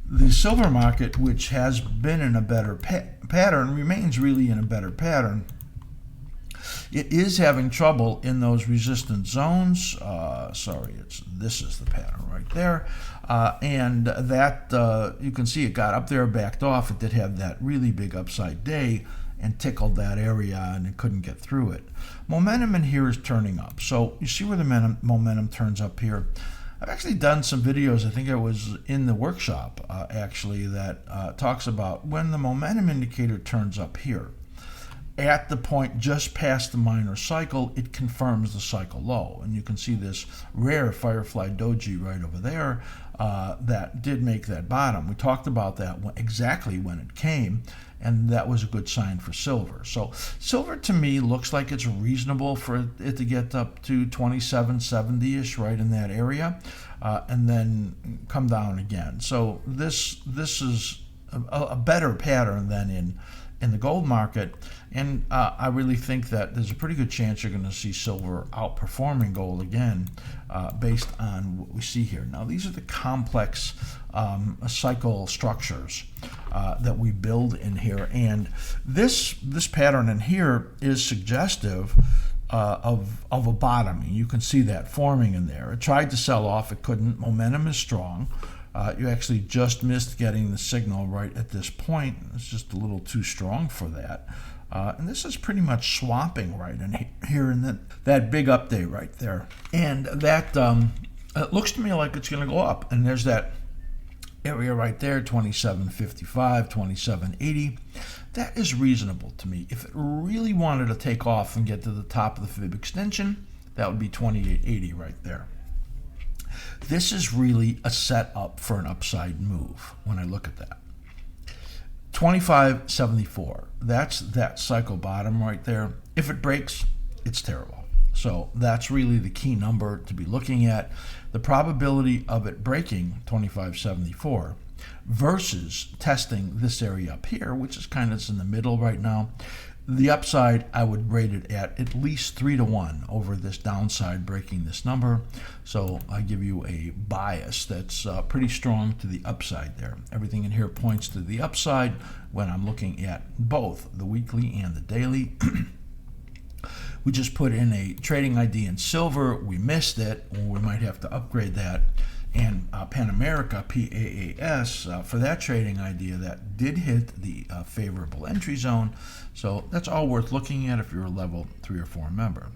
The silver market, which has been in a better pattern, remains really in a better pattern. It is having trouble in those resistance zones. This is the pattern right there. And that, you can see it got up there, backed off. It did have that really big upside day and tickled that area, and it couldn't get through it. Momentum in here is turning up. So you see where the momentum turns up here. I've actually done some videos, I think it was in the workshop actually, that talks about when the momentum indicator turns up here. At the point just past the minor cycle, it confirms the cycle low. And you can see this rare Firefly Doji right over there that did make that bottom. We talked about that exactly when it came, and that was a good sign for silver. So silver to me looks like it's reasonable for it to get up to 2770-ish, right in that area, and then come down again. So this is a better pattern than in the gold market, and I really think that there's a pretty good chance you're going to see silver outperforming gold again based on what we see here. Now, these are the complex cycle structures that we build in here, and this pattern in here is suggestive of a bottoming. You can see that forming in there. It tried to sell off, it couldn't. Momentum is strong. You actually just missed getting the signal right at this point. It's just a little too strong for that. And this is pretty much swamping right in here in that big up day right there. And that it looks to me like it's going to go up. And there's that area right there, 2755, 2780. That is reasonable to me. If it really wanted to take off and get to the top of the fib extension, that would be 2880 right there. This is really a setup for an upside move when I look at that. 2574, that's that cycle bottom right there. If it breaks, it's terrible. So that's really the key number to be looking at. The probability of it breaking 2574 versus testing this area up here, which is kind of in the middle right now. The upside, I would rate it at least 3-1 over this downside breaking this number. So I give you a bias that's pretty strong to the upside there. Everything in here points to the upside when I'm looking at both the weekly and the daily. We just put in a trading ID in silver. We missed it, or we might have to upgrade that. And Pan America, PAAS, for that trading idea, that did hit the favorable entry zone. So that's all worth looking at if you're a level 3 or 4 member.